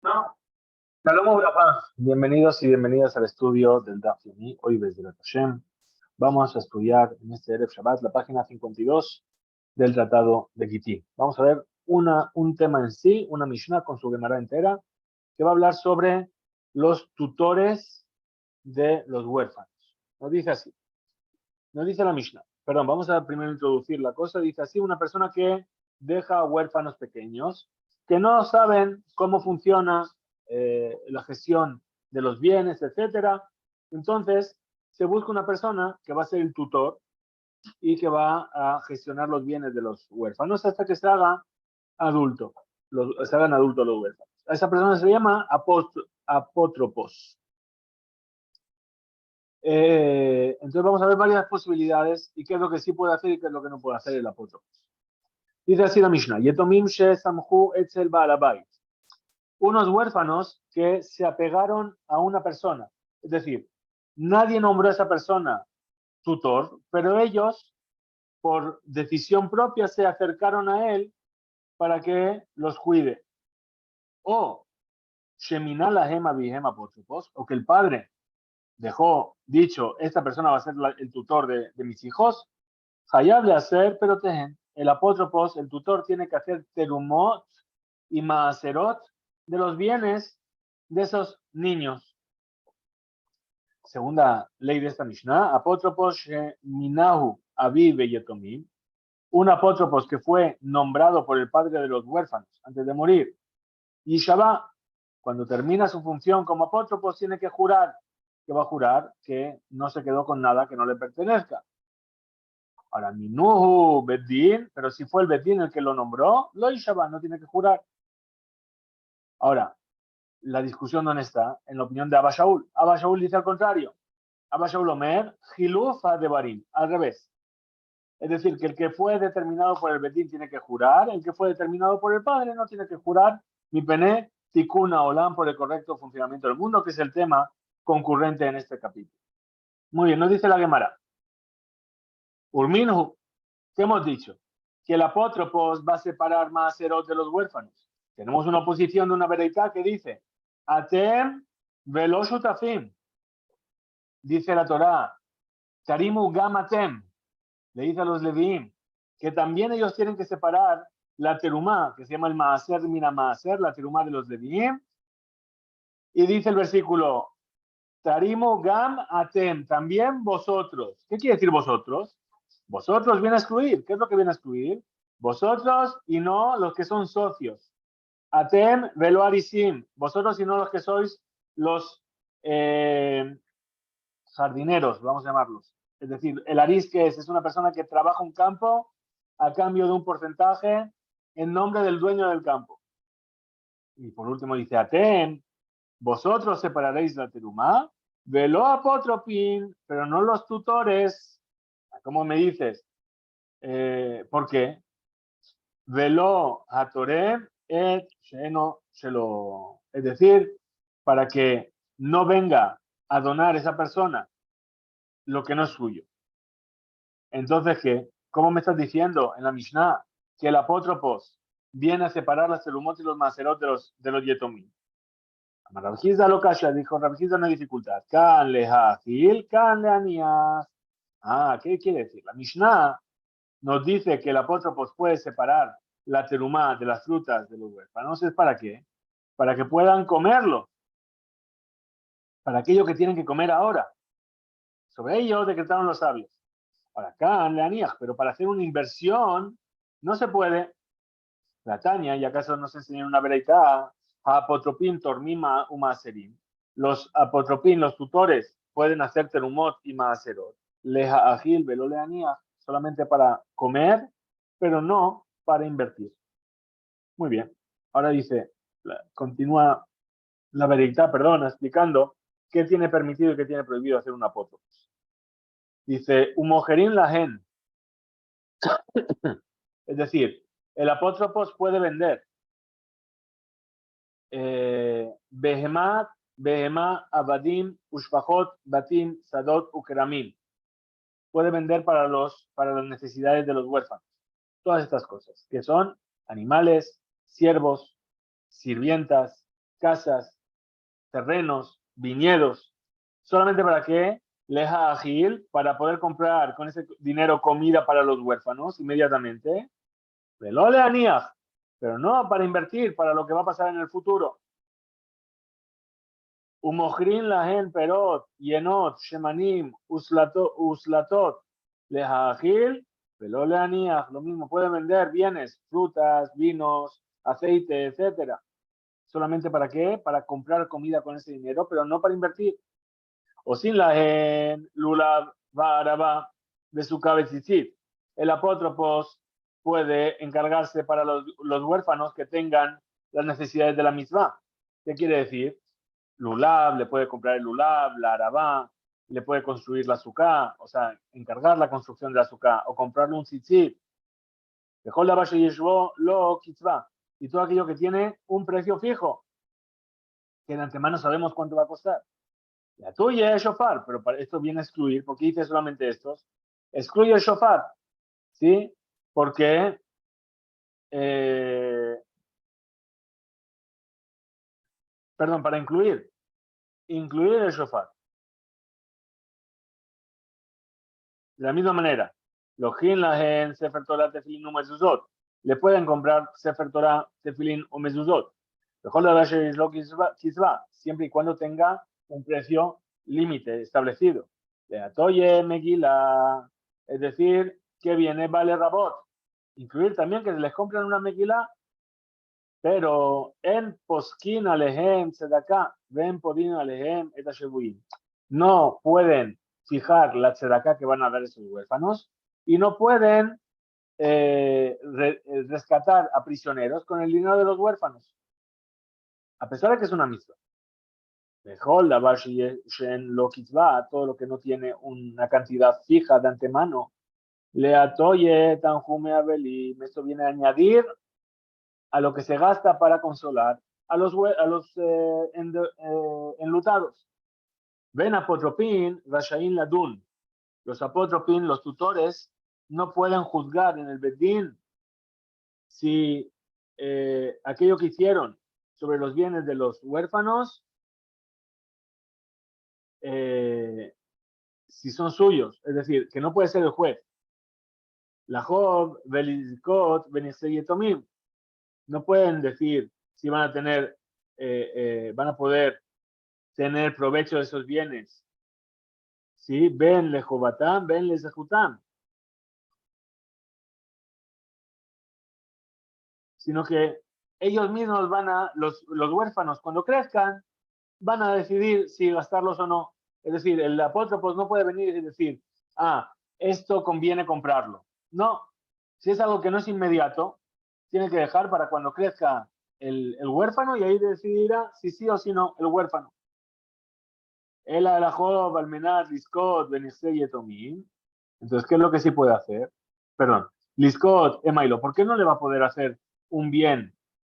No. Shalom Ubrahá. Bienvenidos y bienvenidas al estudio del Daf Yomi. Hoy desde la Hashem vamos a estudiar en este Erev Shabbat la página 52 del Tratado de Gittin. Vamos a ver un tema en sí, una Mishnah con su Gemara entera, que va a hablar sobre los tutores de los huérfanos. Nos dice así, nos dice la Mishnah. Perdón, vamos a primero introducir la cosa. Dice así, una persona que deja huérfanos pequeños que no saben cómo funciona la gestión de los bienes, etcétera. Entonces, se busca una persona que va a ser el tutor y que va a gestionar los bienes de los huérfanos hasta que se haga adulto, se hagan adultos los huérfanos. A esa persona se le llama apótropos. Entonces vamos a ver varias posibilidades y qué es lo que sí puede hacer y qué es lo que no puede hacer el apótropos. Dice así la Mishnah, Yetomim she samhu etzel ba'alabait. Unos huérfanos que se apegaron a una persona. Es decir, nadie nombró a esa persona tutor, pero ellos, por decisión propia, se acercaron a él para que los cuide. O Sheminah lahem abihem apótropos, o que el padre dejó dicho, esta persona va a ser el tutor de mis hijos, Hayab le hacer, pero tejen. El apótropos, el tutor, tiene que hacer terumot y maaserot de los bienes de esos niños. Segunda ley de esta Mishnah, apótropos minahu aviv yetomim, un apótropos que fue nombrado por el padre de los huérfanos antes de morir. Y Shabbat, cuando termina su función como apótropos, tiene que jurar. ¿Qué va a jurar? Que no se quedó con nada que no le pertenezca. Ahora, Minuhu Beddin, pero si fue el Beddin el que lo nombró, lo Shabbat no tiene que jurar. Ahora, la discusión ¿dónde está? En la opinión de Abba Shaul. Abba Shaul dice al contrario. Abba Shaul Omer, Gilufa de Barim, al revés. Es decir, que el que fue determinado por el Beddin tiene que jurar, el que fue determinado por el padre no tiene que jurar, mi pené, tikuna olam, por el correcto funcionamiento del mundo, que es el tema concurrente en este capítulo. Muy bien, nos dice la Gemara. Urminhu, ¿qué hemos dicho? Que el apótropos va a separar maaserot de los huérfanos. Tenemos una oposición de una vereitá que dice, Atem velo shutafim. Dice la Torá, Karimu gam atem. Le dice a los leviim, que también ellos tienen que separar la terumá, que se llama el maaser mina maaser, la terumá de los leviim. Y dice el versículo, Tarimu gam atem, también vosotros. ¿Qué quiere decir vosotros? Vosotros viene a excluir. ¿Qué es lo que viene a excluir? Vosotros y no los que son socios. Atem velo arisim. Vosotros y no los que sois los jardineros, vamos a llamarlos. Es decir, el aris que es una persona que trabaja un campo a cambio de un porcentaje en nombre del dueño del campo. Y por último dice Atem, vosotros separaréis la terumá, velo apotropin, pero no los tutores. ¿Cómo me dices? ¿Por qué? Velo hatorem et sheno shelo. Es decir, para que no venga a donar esa persona lo que no es suyo. Entonces, ¿qué? ¿Cómo me estás diciendo en la Mishnah que el apótropos viene a separar las terumot y los maserot de los yetomim? Rabjiza lo calla, dijo Rabjiza, no hay dificultad. Kan le hajil, kan le anias. ¿Qué quiere decir? La Mishnah nos dice que el apótropos puede separar la terumá de las frutas de los huérfanos. ¿Es para qué? Para que puedan comerlo. Para aquello que tienen que comer ahora. Sobre ello decretaron los sabios. Ahora, acá en la pero para hacer una inversión no se puede. La Tania, y acaso nos enseñan una vereitá, apotropín, tormima, umaserim. Los apotropín, los tutores, pueden hacer terumot y maaserot. Leja agil, velo leanía, solamente para comer, pero no para invertir. Muy bien. Ahora dice, continúa la vereitá, perdona, explicando qué tiene permitido y qué tiene prohibido hacer un apótropos. Dice, humogerín la gen. Es decir, el apótropos puede vender Behemat, Behemá, Abadim, Ushfajot, Batim, Sadot, Ukramim. Puede vender para las necesidades de los huérfanos. Todas estas cosas, que son animales, siervos, sirvientas, casas, terrenos, viñedos, solamente para qué? Leja agil, para poder comprar con ese dinero comida para los huérfanos inmediatamente. Velo le aniach, pero no para invertir para lo que va a pasar en el futuro. Umojrin lahen perot, yenot, shemanim, uslatot, leja agil, velo le aniach, lo mismo, pueden vender bienes, frutas, vinos, aceite, etcétera. ¿Solamente para qué? Para comprar comida con ese dinero, pero no para invertir. O sin la lulav va de su cabecicit. El apótropos puede encargarse para los huérfanos que tengan las necesidades de la misma. ¿Qué quiere decir? Lulav, le puede comprar el lulav, la arabá, le puede construir la azúcar, o sea, encargar la construcción de la azúcar, o comprarle un tzitzit. Dejó la base y lo kitzvah. Y todo aquello que tiene un precio fijo, que de antemano sabemos cuánto va a costar. La tuya es shofar, pero para esto viene a excluir, porque dice solamente estos. Excluye el shofar, ¿sí? Porque perdón, para incluir el shofar. De la misma manera, los Lahen, Sefer Torah, Tefilin o Mezuzot, le pueden comprar Sefer Torah, Tefilin o Mezuzot. Mejor la base es lo Kizba, siempre y cuando tenga un precio límite establecido. De Atoye, Megila, es decir, que viene Vale Rabot. Incluir también que les compren una Megila, pero en Poskin Alehem Tzedakah, ven Podin Alehem Etashebuim. No pueden fijar la tzedakah que van a dar esos huérfanos y no pueden rescatar a prisioneros con el dinero de los huérfanos, a pesar de que es una misma. Mejor la Bashen lo kitzvah, todo lo que no tiene una cantidad fija de antemano, le atoye tanjume abelim, esto viene a añadir a lo que se gasta para consolar a los enlutados. Ven apotropín, rashaín ladun. Los apótropin, los tutores, no pueden juzgar en el bedín si aquello que hicieron sobre los bienes de los huérfanos, si son suyos, es decir, que no puede ser el juez. La Job, Belizkot, Beniseyetomim, no pueden decir si van a tener, van a poder tener provecho de esos bienes. ¿Sí? Ven lejobatán, ven lezejutam. Sino que ellos mismos van a, los huérfanos, cuando crezcan, van a decidir si gastarlos o no. Es decir, el apóstol no puede venir y decir, esto conviene comprarlo. No, si es algo que no es inmediato, tiene que dejar para cuando crezca el huérfano y ahí decidirá si sí o si no el huérfano. El alajó, Balmenat, Liscot, Benisei y Etomín. Entonces, ¿qué es lo que sí puede hacer? Perdón, Liscot, Emailo, ¿por qué no le va a poder hacer un bien,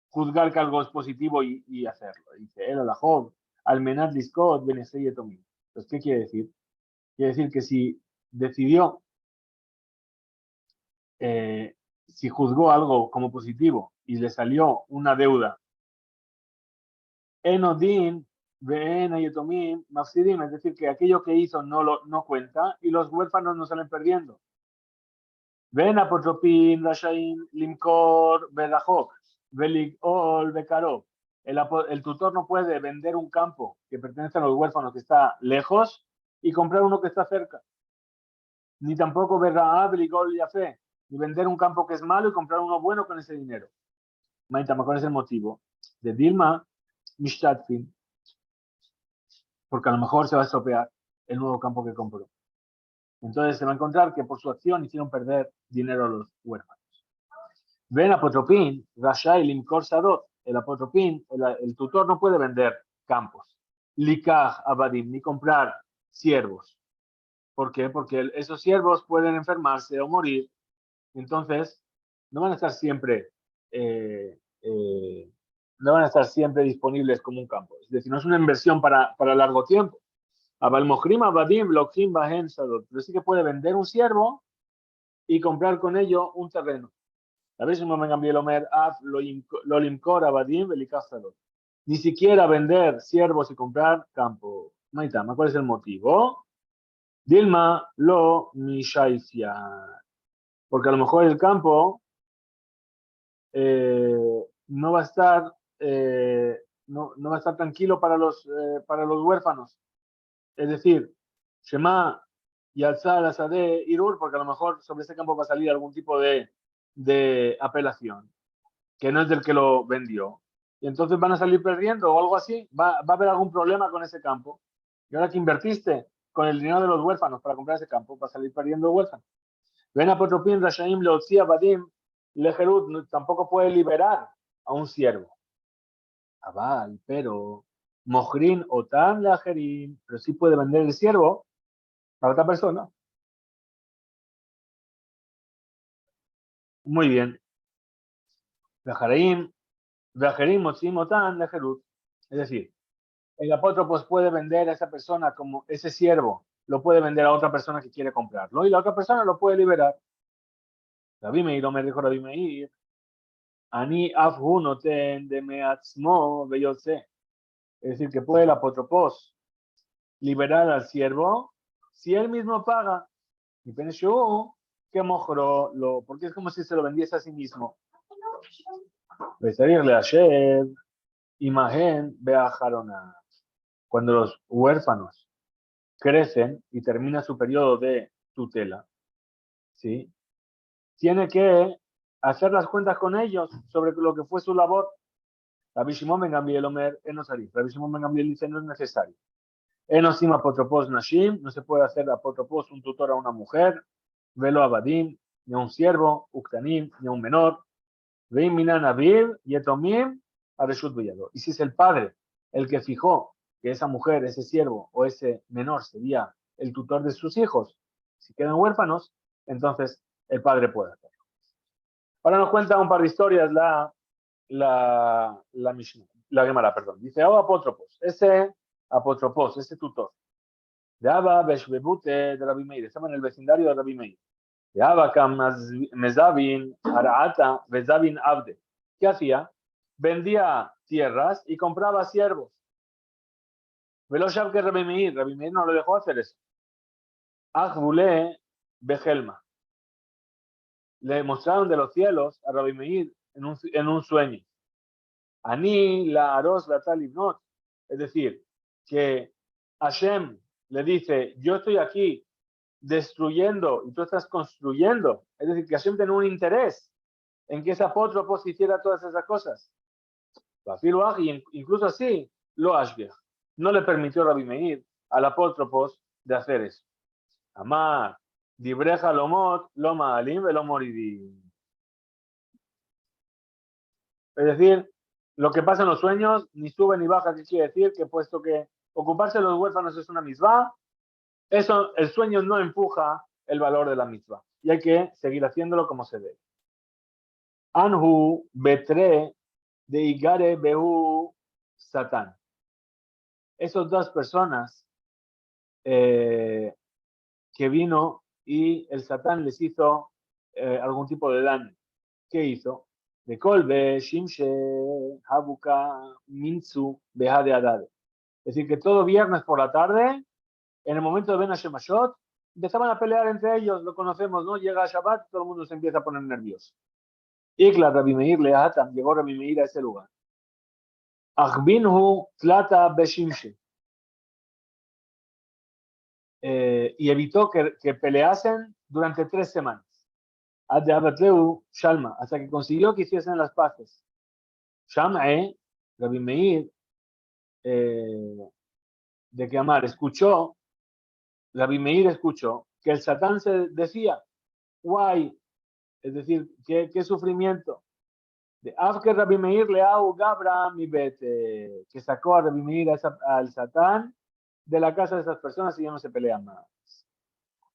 juzgar que algo es positivo y hacerlo? Dice, el alajó, Almenat, Liscot, Benisei y Etomín. Entonces, ¿qué quiere decir? Quiere decir que si decidió, si juzgó algo como positivo y le salió una deuda, Enodin, Ven Yetomim, Mafsidim, es decir, que aquello que hizo no cuenta y los huérfanos no salen perdiendo. Ven Apotropin, Rashaim, Limkor, Bedajok, Veligol, Bekarov. El tutor no puede vender un campo que pertenece a los huérfanos que está lejos y comprar uno que está cerca. Ni tampoco Berraab, Veligol y Afé, ni vender un campo que es malo y comprar uno bueno con ese dinero. Maitama, ¿cuál es el motivo? De Dilma, Mishtatfin, porque a lo mejor se va a estropear el nuevo campo que compró. Entonces se va a encontrar que por su acción hicieron perder dinero a los huérfanos. Ven apotropín, Rashai Limkor Sadot, el apotropín, el tutor no puede vender campos, Likaj Abadim, ni comprar siervos. ¿Por qué? Porque esos siervos pueden enfermarse o morir, entonces no van a estar siempre no van a estar siempre disponibles como un campo. Es decir, no es una inversión para largo tiempo. Pero sí que puede vender un siervo y comprar con ello un terreno. A ver si no me cambié el Omer, lo limcor abadim velikazadot. ni siquiera vender siervos y comprar campo. Maitama, ¿cuál es el motivo? Dilma lo mishaifia. Porque a lo mejor el campo no va a estar no va a estar tranquilo para los huérfanos. Es decir, Shema y alzar la Sade Irur, porque a lo mejor sobre ese campo va a salir algún tipo de apelación, que no es del que lo vendió. Y entonces van a salir perdiendo o algo así. Va a haber algún problema con ese campo. Y ahora que invertiste con el dinero de los huérfanos para comprar ese campo, va a salir perdiendo el huérfano. Ven a Potropin, Rashaim, Leotzia, Badim, Lejerut, tampoco puede liberar a un siervo. Aval, pero Mojrin o Tan Lajerin, pero sí puede vender el siervo a otra persona. Muy bien. Lajarim, Lajerim, Motzim, Otan, Lejerut. Es decir, el apótropo puede vender a esa persona como ese siervo, lo puede vender a otra persona que quiere comprarlo y la otra persona lo puede liberar. Rabbi Meir, me dijo Rabbi Meir, Ani afhu noten de meatzmo veyotze. Es decir, que puede el apótropos liberar al siervo si él mismo paga. Y pensó que mejoró porque es como si se lo vendiese a sí mismo. Besarirle ayer, imagen, beajarona. Cuando los huérfanos crecen y termina su periodo de tutela, ¿sí? Tiene que hacer las cuentas con ellos sobre lo que fue su labor. Rabbi Shimon ben Gamliel Omer, enosarif. Rabbi Shimon ben Gamliel dice, no es necesario. Enosim apotropos nashim, no se puede hacer apotropos un tutor a una mujer, velo abadim, ni a un siervo, uktanim, ni a un menor, veim minan aviv, yetomim, areshut beyado. Y si es el padre el que fijó que esa mujer, ese siervo o ese menor sería el tutor de sus hijos, si quedan huérfanos, entonces el padre puede hacerlo. Ahora nos cuenta un par de historias la Mishnah, la Gemara, perdón. Dice, oh apótropos, ese tutor, de Abba Beshbebute de Rabbi Meir, estaba en el vecindario de Rabbi Meir. De Abba Kam Mezavin, Araata, Mezavin Abde. ¿Qué hacía? Vendía tierras y compraba siervos. Veloshab que Rabbi Meir no lo dejó hacer eso. Achbule Bejelma. Le mostraron de los cielos a Rabbi Meir en un sueño. Ani la aros la talibnot. Es decir, que Hashem le dice, yo estoy aquí destruyendo y tú estás construyendo. Es decir, que Hashem tiene un interés en que ese apótropo hiciera todas esas cosas. Incluso así, lo Ashbiach no le permitió a Rabbi Meir al apótropos de hacer eso. Amar, dibreja lomot, loma alim, velomoridim. Es decir, lo que pasa en los sueños, ni sube ni baja, ¿qué quiere decir? Que puesto que ocuparse de los huérfanos es una mitzvah, eso, el sueño no empuja el valor de la mitzvah. Y hay que seguir haciéndolo como se debe. Anhu betre de igare behu satán. Esas dos personas que vino y el satán les hizo algún tipo de daño. ¿Qué hizo? De kolbe, shimshe, habuka, minzu, behade adade. Es decir, que todo viernes por la tarde, en el momento de Ben Hashemashot, empezaban a pelear entre ellos, lo conocemos, ¿no? Llega a Shabbat, todo el mundo se empieza a poner nervioso. Ikla Rabbi Meir leatam, llegó Rabbi Meir a ese lugar. Achbinhu tlata beshimshe. Y evitó que peleasen durante 3 semanas. Ad abatleu shalma, hasta que consiguió que hiciesen las paces. Sham'e, Rabbi Meir, de que Amar escuchó, Rabbi Meir escuchó que el Satán se decía, guay, es decir, qué sufrimiento. De Afker Rabbi Meir leau Gabra mi bete, que sacó a Rabbi Meir al Satán de la casa de esas personas y ya no se pelean más.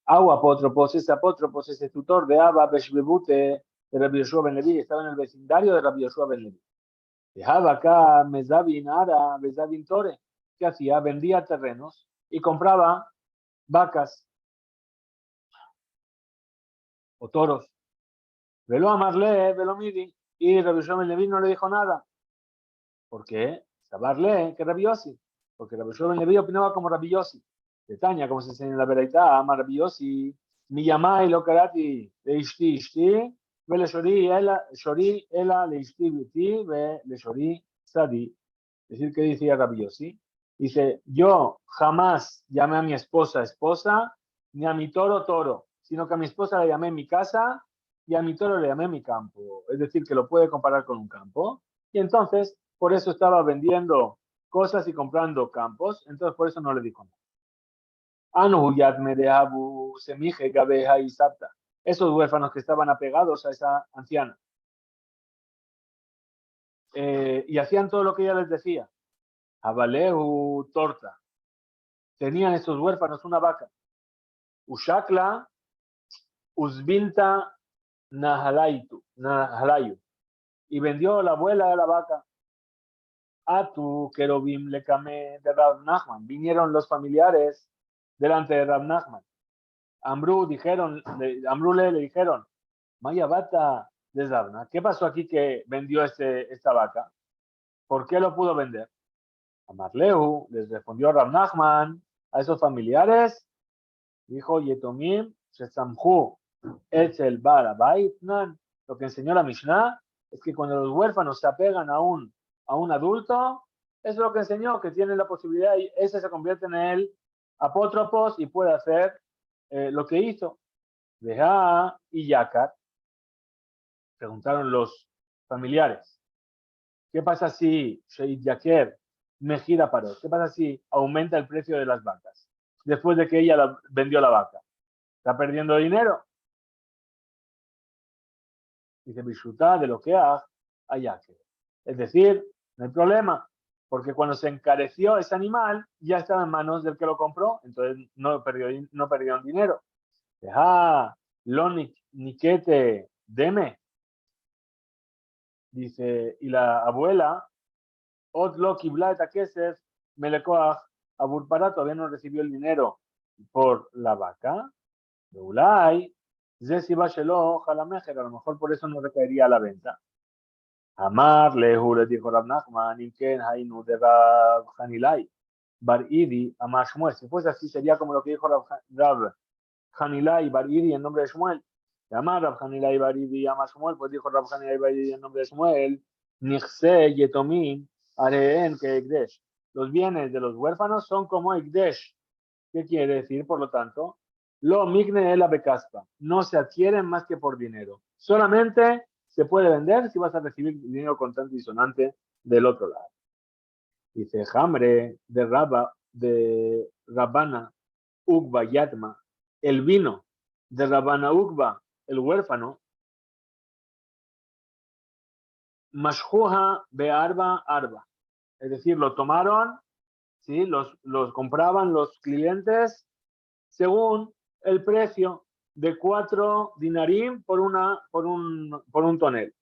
Apótropos, ese tutor de Abba Beshbebute de Rabbi Yoshua ben Levi, estaba en el vecindario de Rabbi Yoshua ben Levi. Dejaba acá Mezavin Ara, Mezavin Tore, que hacía, vendía terrenos y compraba vacas o toros. Velo amarle, velo midi, y Rabbi Yoshua ben Levi no le dijo nada. ¿Por qué? Sabarle que Rabbi Yossi, porque Rabbi Yoshua ben Levi opinaba como Rabbi Yossi. De Tania, como se enseña en la Beraitá, ama Rabbi Yossi, mi llamai lo karati le ishti, ve le shori ela le ishti biti, ve le shori sadi. Es decir, ¿qué decía Rabbi Yossi? Dice, yo jamás llamé a mi esposa esposa, ni a mi toro toro, sino que a mi esposa la llamé mi casa y a mi toro le llamé mi campo. Es decir, que lo puede comparar con un campo. Y entonces, por eso estaba vendiendo cosas y comprando campos, entonces por eso no le dijo nada. Anu yad medeabu semije gabeja y sapta. Esos huérfanos que estaban apegados a esa anciana. Y hacían todo lo que ella les decía. Abaleu torta. Tenían estos huérfanos una vaca. Ushakla usbinta nahalayu. Y vendió la abuela de la vaca. Atu kerobim lekame de Rab Nachman. Vinieron los familiares delante de Rab Nachman. Ambrú le dijeron, Maya Bata de Zabna, ¿qué pasó aquí que vendió esta vaca? ¿Por qué lo pudo vender? Amarleu les respondió Rab Nachman a esos familiares, dijo Yetomim Shesamhu Etzel Bala Baitnan. Lo que enseñó la Mishnah es que cuando los huérfanos se apegan a un adulto, eso es lo que enseñó, que tienen la posibilidad y ese se convierte en el apótropos y puede hacer lo que hizo. Deja y Yakar. Preguntaron los familiares, ¿qué pasa si Sheit Yaker me gira paró? ¿Qué pasa si aumenta el precio de las vacas? Después de que ella vendió la vaca. ¿Está perdiendo dinero? Dice Bishuta de lo que a Yaker. Es decir, no hay problema, porque cuando se encareció ese animal, ya estaba en manos del que lo compró, entonces no perdieron dinero. Deja, lo niquete, deme. Dice, y la abuela, Otlo Kibla Kesef, Melekoach, Aburpara todavía no recibió el dinero por la vaca. Ulay, Zesiba Shelo, Jalamejer, a lo mejor por eso no recaería a la venta. Amar, Lehu, le dijo Rab Nachman, Inken, Hainu, de Rab Hanilai, Bar Idi, Amar Shmuel. Si fuese así, sería como lo que dijo Rab Hanilai, Bar Idi, en nombre de Shmuel. Amar Rab Hanilai, Bar Idi, Amar Shmuel, pues dijo Rab Hanilai, Bar Idi, en nombre de Shmuel. Nichse, Yetomim, Areen, que Ekdesh. Los bienes de los huérfanos son como Ekdesh. ¿Qué quiere decir, por lo tanto? Lo migne la becaspa. No se adquieren más que por dinero. Solamente se puede vender si vas a recibir dinero contante y sonante del otro lado. Dice Hambre de Rabana Ugba Yatma, el vino de Rabana Ugba, el huérfano, Mashjuha Bearba Arba. Es decir, lo tomaron, ¿sí? Los compraban los clientes según el precio de 4 dinarim por un tonel.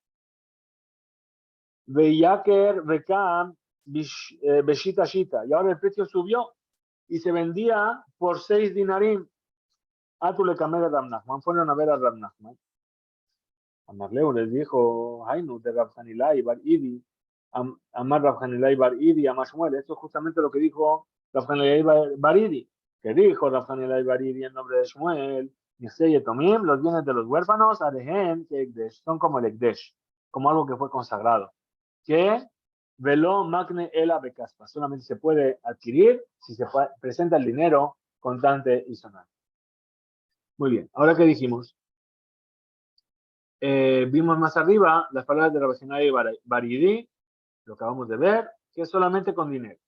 Veyaker Rekam Beshita Shita. Y ahora el precio subió y se vendía por 6 dinarim. Atule Kamer Rab Nachman. Fueron a ver a Rab Nachman. Amarleu les dijo, Hainu de Rab Hanilai Bar Idi. Amar Rab Hanilai Bar Idi, Amar Shmuel. Esto es justamente lo que dijo Rab Hanilai Bar Idi. Que dijo Rab Hanilai Bar Idi en nombre de Shmuel. Tomim, los bienes de los huérfanos, Arehen, que son como el Ekdesh, como algo que fue consagrado. Que velo magne ela becaspa, solamente se puede adquirir si se presenta el dinero contante y sonante. Muy bien, ahora que dijimos, vimos más arriba las palabras de Rabbi Baridi, lo acabamos de ver, que es solamente con dinero.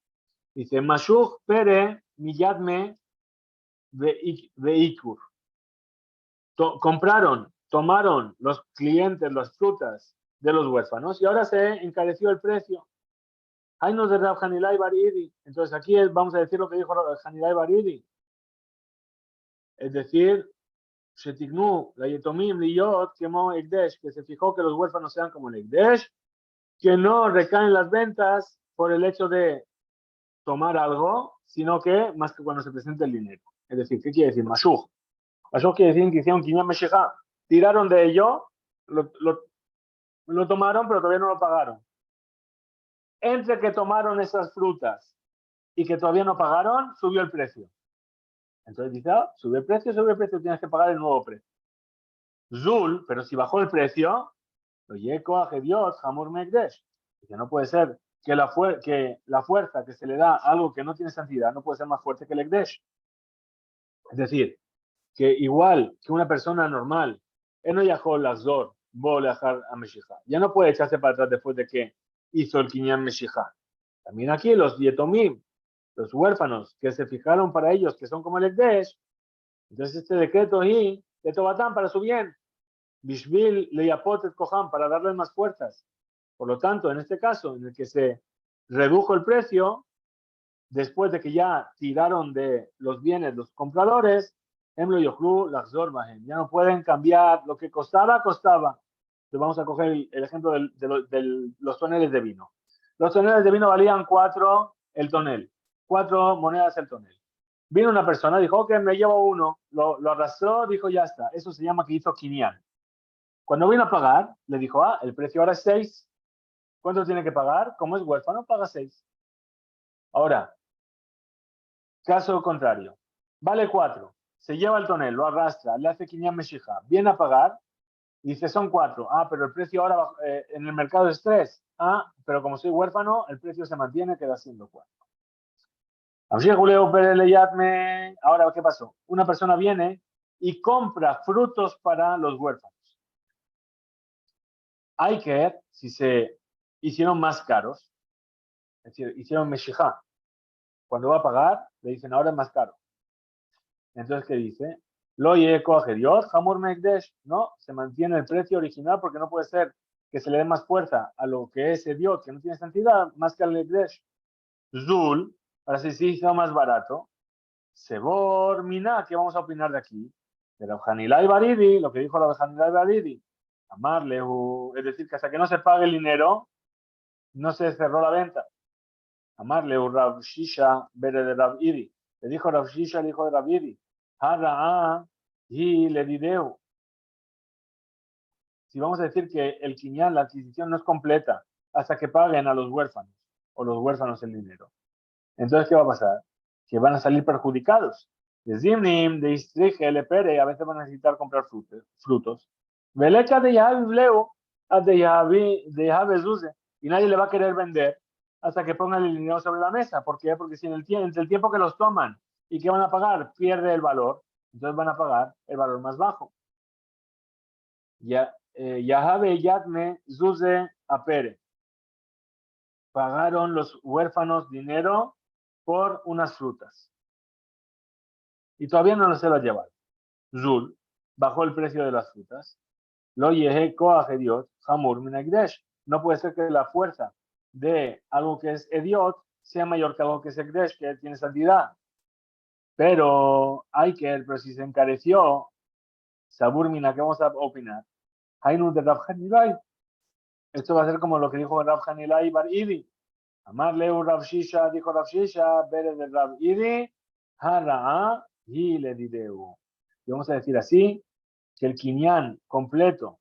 Dice, Mashuch pere miyadme veikur. Tomaron los clientes las frutas de los huérfanos y ahora se encareció el precio. Hay nos de Rab Hanilai Bar Idi. Entonces aquí vamos a decir lo que dijo Rab Hanilai Bar Idi. Es decir, Shetignu, la Yetomim, Liyot, Kemo Ekdesh, que se fijó que los huérfanos sean como el Ekdesh, que no recaen las ventas por el hecho de tomar algo, sino que más que cuando se presenta el dinero. Es decir, ¿qué quiere decir? Mashuch. Mashuch quiere decir que hicieron Kinyam Meshechá. Tiraron de ello, lo tomaron, pero todavía no lo pagaron. entre que tomaron esas frutas y que todavía no pagaron, subió el precio. Entonces dice, sube el precio, tienes que pagar el nuevo precio. Zul, pero si bajó el precio, oye, coaje Dios, Hamur Mekdesh. Que no puede ser que la fuerza que se le da a algo que no tiene santidad no puede ser más fuerte que el Ekdesh. Es decir, que igual que una persona normal, él no yajó Lazor, Bolejar a Meshija. Ya no puede echarse para atrás después de que hizo el Kinyan Meshija. También aquí los Yetomim, los huérfanos que se fijaron para ellos, que son como el Ekdesh, entonces este decreto y de Tobatán para su bien, Bishvil Leyapot et Koham, para darles más fuerzas. Por lo tanto, en este caso, en el que se redujo el precio, después de que ya tiraron de los bienes los compradores, Emlo Yochlu, ya no pueden cambiar lo que costaba. Entonces vamos a coger el ejemplo de los toneles de vino. Los toneles de vino valían 4 el tonel, 4 monedas el tonel. Vino una persona, dijo, ok, me llevo uno, lo arrastró, dijo, ya está. Eso se llama que hizo Kinyan. Cuando vino a pagar, le dijo, el precio ahora es 6. ¿Cuánto tiene que pagar? Como es huérfano, paga 6. Ahora, caso contrario, vale 4, se lleva el tonel, lo arrastra, le hace Kinyan Meshija, viene a pagar, dice son 4, pero el precio ahora en el mercado es 3, pero como soy huérfano, el precio se mantiene, queda siendo 4. Ahora, ¿qué pasó? Una persona viene y compra frutos para los huérfanos. Hay que ver si se hicieron más caros, es decir, hicieron Meshija. Cuando va a pagar, le dicen ahora es más caro. Entonces, ¿qué dice? Lo coge Dios, Hamur Mekdesh. No, se mantiene el precio original porque no puede ser que se le dé más fuerza a lo que es Dios, que no tiene santidad, más que al Mekdesh. Zul, para si se hizo más barato. Sebor, Mina, ¿qué vamos a opinar de aquí? De la Hanilai Baridi, lo que dijo la Hanilai Baridi. Amarle, es decir, que hasta que no se pague el dinero, no se cerró la venta. Amarle, Rav Shisha, Bere de Rav Idi. Le dijo Rav Shisha, el hijo de Rav Idi. Y le direu. Si vamos a decir que el Kinyan, la adquisición no es completa hasta que paguen a los huérfanos o los huérfanos el dinero. Entonces, ¿qué va a pasar? Que van a salir perjudicados. De Zimnim, de Istrige, le Pere, a veces van a necesitar comprar frutos. Velecha de Yahavibleu, de Yahavezuze, y nadie le va a querer vender hasta que pongan el dinero sobre la mesa. ¿Por qué? Porque si entre el tiempo que los toman y que van a pagar pierde el valor, entonces van a pagar el valor más bajo. Yahave Yadme Zuze Apere. Pagaron los huérfanos dinero por unas frutas. Y todavía no se las llevaron. Zul bajó el precio de las frutas. Lo yehe koach ediot hamur min ekdesh. No puede ser que la fuerza de algo que es ediot sea mayor que algo que es ekdesh, que tiene santidad. Pero pero si se encareció, sabur mina, ¿qué vamos a opinar? Hainu de Rav Hanilai. Esto va a ser como lo que dijo Rav Hanilai Bar Idi. Amar Leu Rav Shisha, dijo Rav Shisha, Bere de Rav Idi, Hara'a y le direu. Y vamos a decir así, que el Kinyan completo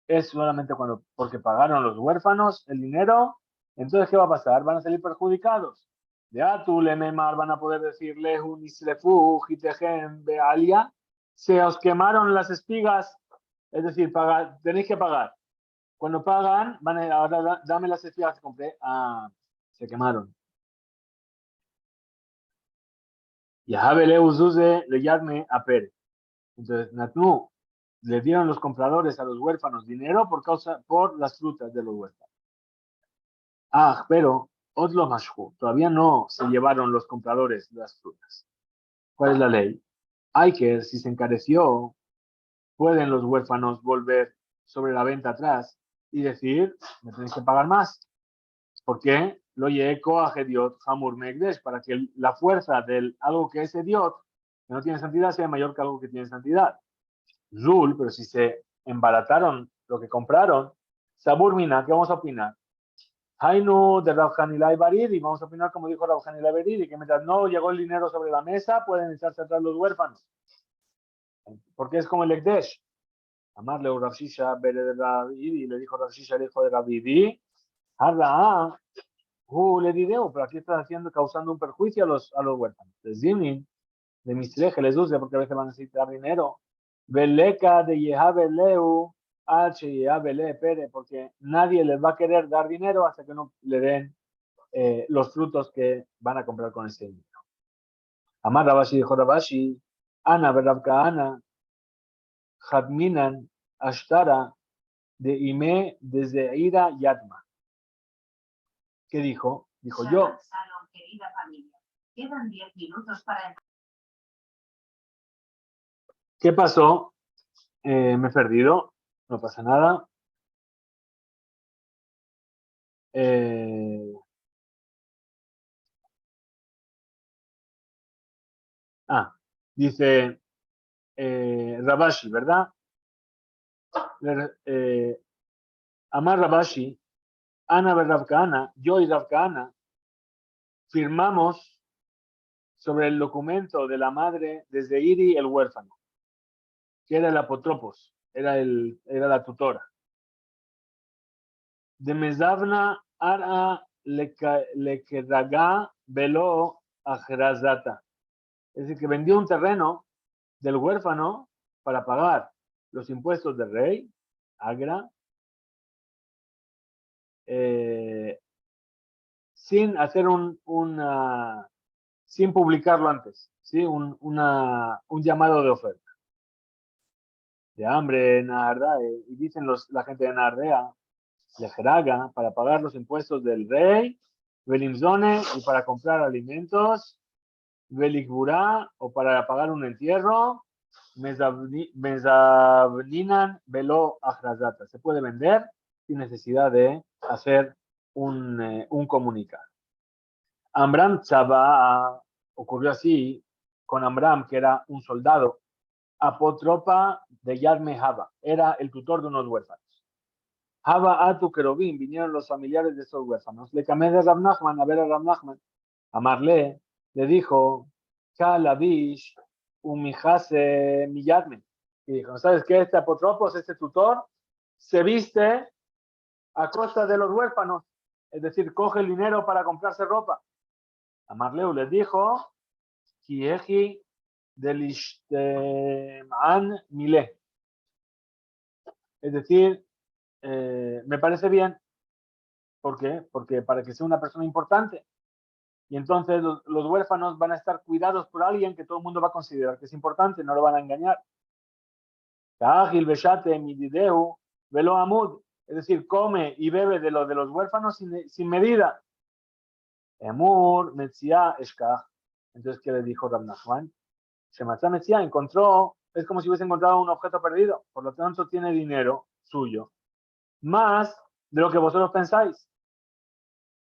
es solamente porque pagaron los huérfanos el dinero. Entonces, ¿qué va a pasar? Van a salir perjudicados. De Atu, Lememar, van a poder decir Lehu, Nislefu, Jitejem, Bealia. Se os quemaron las espigas, es decir, tenéis que pagar. Cuando pagan, ahora dame las espigas que compré. Se quemaron. Yahabele Uzuze le llame a Pere. Entonces, Natnu, le dieron los compradores a los huérfanos dinero por las frutas de los huérfanos. Pero Odlo Mashhu, todavía no se llevaron los compradores las frutas. ¿Cuál es la ley? Hay que, si se encareció, pueden los huérfanos volver sobre la venta atrás y decir, me tenéis que pagar más. ¿Por qué? Lo yeco a Hediot Hamur Megdesh, para que la fuerza de algo que es Hediot, que no tiene santidad, sea mayor que algo que tiene santidad. Zul, pero si se embarataron lo que compraron, Sabur Mina, ¿qué vamos a opinar? Hainu de Rav Hanilai Baridi, vamos a opinar como dijo Rav Hanilai Baridi, que mientras no llegó el dinero sobre la mesa, pueden echarse atrás los huérfanos. Porque es como el Ekdesh. Amarle Rav Shisha, Bere de Rav Idi, le dijo Rav Shisha, el hijo de Rav Idi, Le diré, pero aquí estás causando un perjuicio a los huérfanos. Zimin, de Misleje, les use porque a veces van a necesitar dinero. Beleca de Yehabeleu, H Yehabele Pere, porque nadie les va a querer dar dinero hasta que no le den los frutos que van a comprar con ese dinero. Amar Rabashi dijo Rabashi, Ana Berabka Ana, Hadminan, Ashtara, de Ime desde Ira Yatma. ¿Qué dijo? Dijo yo. Salón, querida familia. Quedan 10 minutos para... ¿Qué pasó? Me he perdido. No pasa nada. Dice Rabashi, ¿verdad? Amar Rabashi, Ana Rabkana, yo y Rabkana firmamos sobre el documento de la madre desde Iri el huérfano, que era el apotropos, era la tutora. De Mezavna Ara Lekedaga Velo Ajrazata. Es decir, que vendió un terreno del huérfano para pagar los impuestos del rey, Agra, sin hacer sin publicarlo antes, ¿sí? un llamado de oferta. De hambre, Nardea, y dicen la gente de Nardea, Lejeraga, para pagar los impuestos del rey, Belimzone, y para comprar alimentos, Belikburá, o para pagar un entierro, Mezabninan, Velo Ajrazata. Se puede vender sin necesidad de hacer un comunicado. Amram Chaba ocurrió así con Amram, que era un soldado, apotropa de Yadme Haba, era el tutor de unos huérfanos. Haba Atu Kerobim, vinieron los familiares de esos huérfanos. Le camé de Rab Nachman, a ver a Rab Nachman. Amarle le dijo, Kalabish, umijase miyadme. Y dijo, ¿sabes qué? Este apotropos, este tutor, se viste a costa de los huérfanos. Es decir, coge el dinero para comprarse ropa. Amarleu les dijo, Kieji delishtem'an mile. Es decir, me parece bien. ¿Por qué? Porque para que sea una persona importante. Y entonces los huérfanos van a estar cuidados por alguien que todo el mundo va a considerar que es importante, no lo van a engañar. Velo amud. Es decir, come y bebe de lo de los huérfanos sin medida. Emur, Metzia, Eshkach. Entonces, ¿qué le dijo Rab Nachman? Shematzah Metzia encontró, es como si hubiese encontrado un objeto perdido, por lo tanto tiene dinero suyo, más de lo que vosotros pensáis.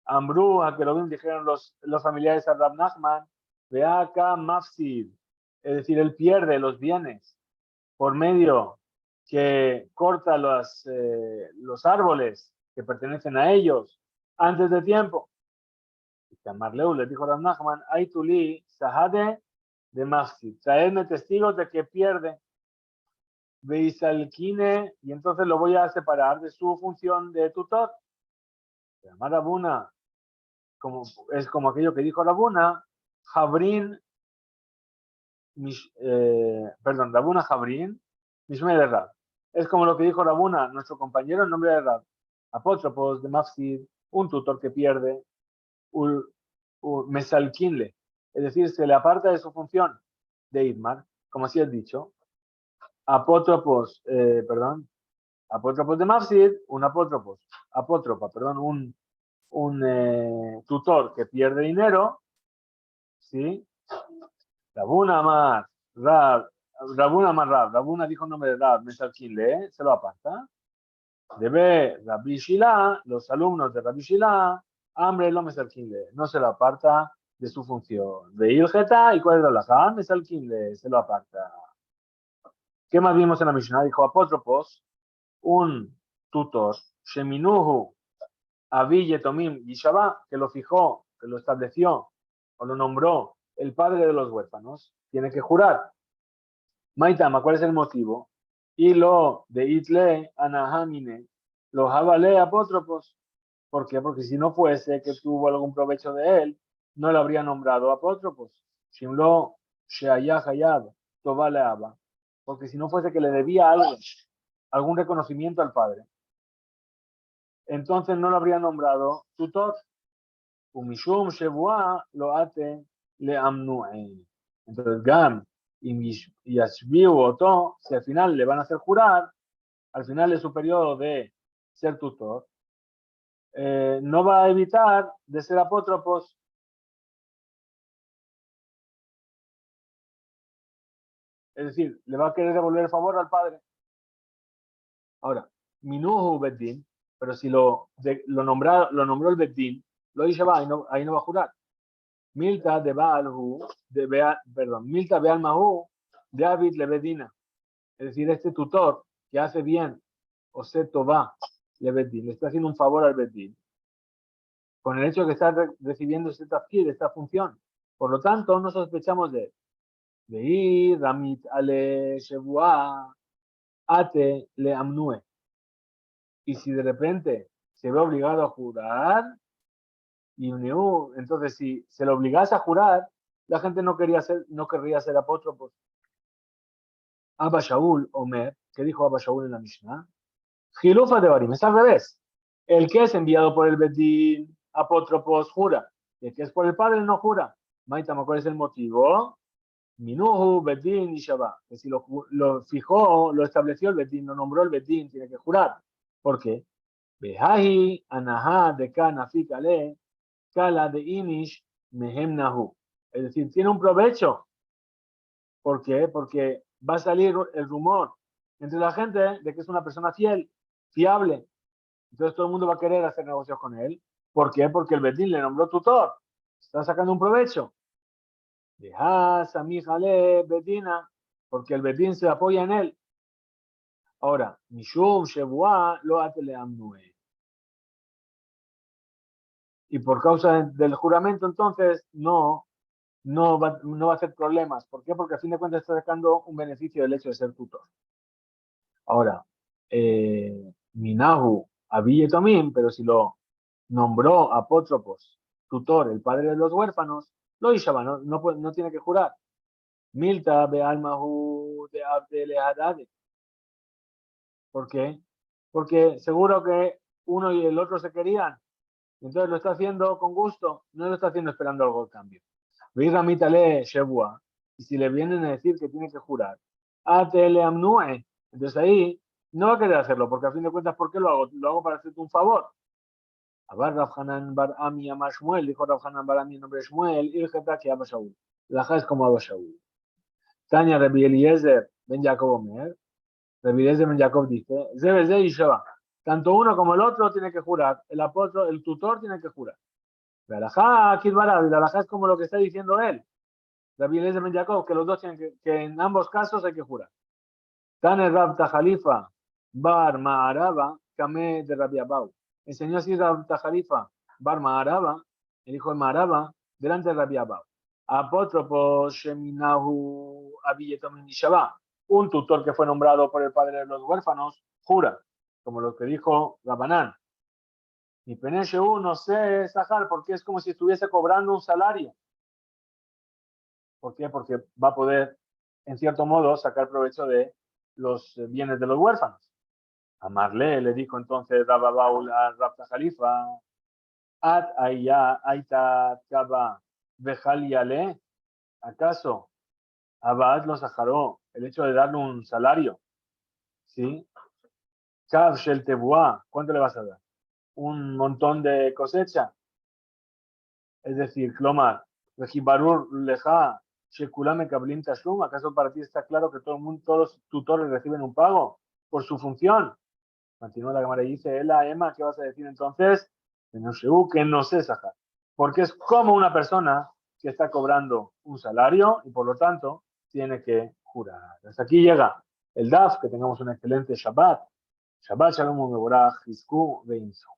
Ambrú, a que lo dijeron los familiares a Rab Nachman, Beaka Mafsid, es decir, él pierde los bienes por medio que corta los árboles que pertenecen a ellos antes de tiempo. Y Amarleu le dijo a Rab Nachman, Aituli, Sahade de Mafsid, traedme testigos de que pierde. Beisalkine, y entonces lo voy a separar de su función de tutor. Rabuna, es como aquello que dijo Rabuna, Jabrin, Rabuna Jabrin, Mishme de Rab. Es como lo que dijo Rabuna, nuestro compañero en nombre de Rab. Apótropos de Mafsid, un tutor que pierde, Mesalkinle, es decir, se le aparta de su función de Idmar, como así has dicho. Apótropos de Mafsid, un tutor que pierde dinero, ¿sí? Rabuna dijo el nombre de Rab, Mesalkinle, se lo aparta. Debe Rabbi Shila, los alumnos de Rabbi Shila, hambre lo Mesalkinle, no se lo aparta de su función. De Ilgeta, ¿y cuál es la halajá? Mesalkinle, se lo aparta. ¿Qué más vimos en la Mishnah? Dijo apótropos, un tutor, Sheminuhu, Avi Yetomim Yishabá, que lo fijó, que lo estableció, o lo nombró el padre de los huérfanos, tiene que jurar. Maitama, ¿cuál es el motivo? Y lo de Itle, Anahamine, los Jabale apótropos, ¿Por qué? Porque si no fuese que tuvo algún provecho de él, no le habría nombrado apótropos. Shimlo Sheayah Hayad, Tová Leaba. Porque si no fuese que le debía algo, algún reconocimiento al padre, entonces no lo habría nombrado tutor. Umishum Shevua lo ate le amnu'e. Entonces, Gam y Yashbiu Oto, si al final le van a hacer jurar, al final de su periodo de ser tutor, no va a evitar de ser apótropos. Es decir, le va a querer devolver el favor al padre. Ahora, Minuhu Beddin, pero si lo nombró el Beddin, lo dice va, ahí no va a jurar. Milta de Baalhu, Milta de Almahu, de Abid Lebedina. Es decir, este tutor que hace bien, o se toba, Lebedin, le está haciendo un favor al Beddin, con el hecho de que está recibiendo este tafkid, esta función. Por lo tanto, no sospechamos de él. Veí, Ramit Ale Shebua, Ate Le Amnue. Y si de repente se ve obligado a jurar, entonces si se le obligase a jurar, la gente no querría ser apótropos. Abba Shaul Omer, ¿qué dijo Abba Shaul en la Mishnah? Gilufa de Barim, es al revés. El que es enviado por el Bedín, apótropos, jura. El que es por el padre no jura. Maitama, ¿cuál es el motivo? Minuhu, Bedín y Shabbat. Que si lo fijó, lo estableció el Bedín, lo nombró el Bedín, tiene que jurar. ¿Por qué? Behahi, Anahá, de Kana, Fikale, Kala, de Inish, Mehem Nahu. Es decir, tiene un provecho. ¿Por qué? Porque va a salir el rumor entre la gente de que es una persona fiel, fiable. Entonces todo el mundo va a querer hacer negocios con él. ¿Por qué? Porque el Bedín le nombró tutor. Está sacando un provecho. Dejas a mi jale Bedina, porque el Bedín se apoya en él. Ahora, Mishum Shebua lo atele amnue. Y por causa del juramento, entonces, no va a hacer problemas. ¿Por qué? Porque a fin de cuentas está sacando un beneficio del hecho de ser tutor. Ahora, Minahu Abiye Tomim, pero si lo nombró apótropos, tutor, el padre de los huérfanos, lo Ishaba, no tiene que jurar. Milta Bealmahu de Abdele Hadade. ¿Por qué? Porque seguro que uno y el otro se querían. Entonces lo está haciendo con gusto, no lo está haciendo esperando algo a cambio. Mitale Shebua. Y si le vienen a decir que tiene que jurar, Atele Amnue. Entonces ahí no va a querer hacerlo, porque a fin de cuentas, ¿por qué lo hago? Lo hago para hacerte un favor. Abar Rav Hanan Bar Ami Amar Shmuel, dijo Rav Hanan Bar Ami en nombre de Shmuel, Ilgeta que Abba Shaul. La es como Abba Shaul. Tania Rabbi Eliezer Ben Jacob Omer. Rabbi Eliezer Ben Jacob dice, Zebeze y Sheba. Tanto uno como el otro tiene que jurar. El tutor tiene que jurar. La alajá Kidbarad, y la alajá es como lo que está diciendo él. Rabbi Eliezer Ben Jacob, que los dos tienen que en ambos casos hay que jurar. Tane Rab Tajalifa Bar Ma'araba Kame de Rabbi Abau. Enseñó así Rab Tajalifa Bar Ma'araba, el hijo de Ma'araba, delante de Rabbi Abau. Apótropo Sheminahu Abiyetomin Shabbat. Un tutor que fue nombrado por el padre de los huérfanos, jura, como lo que dijo Rabanán. Mi Penesheú no sé sajar porque es como si estuviese cobrando un salario. ¿Por qué? Porque va a poder, en cierto modo, sacar provecho de los bienes de los huérfanos. Amarle le dijo entonces Rababaul a Rabta Jalifa, At Aya Aita Kaba Bejaliale, ¿acaso Abad lo sajaró el hecho de darle un salario? ¿Sí? Kav Shel Tebuá, ¿cuánto le vas a dar? Un montón de cosecha. Es decir, Klomar, Rejibarur Leja, Shekulame Kablim Tashlum, ¿acaso para ti está claro que todos los tutores reciben un pago por su función? Continúa la cámara y dice, Emma, ¿qué vas a decir entonces? Que no sé sajar. Porque es como una persona que está cobrando un salario y por lo tanto tiene que jurar. Hasta aquí llega el DAF, que tengamos un excelente Shabbat. Shabbat Shalom Mevorach, Hizku Veinzo.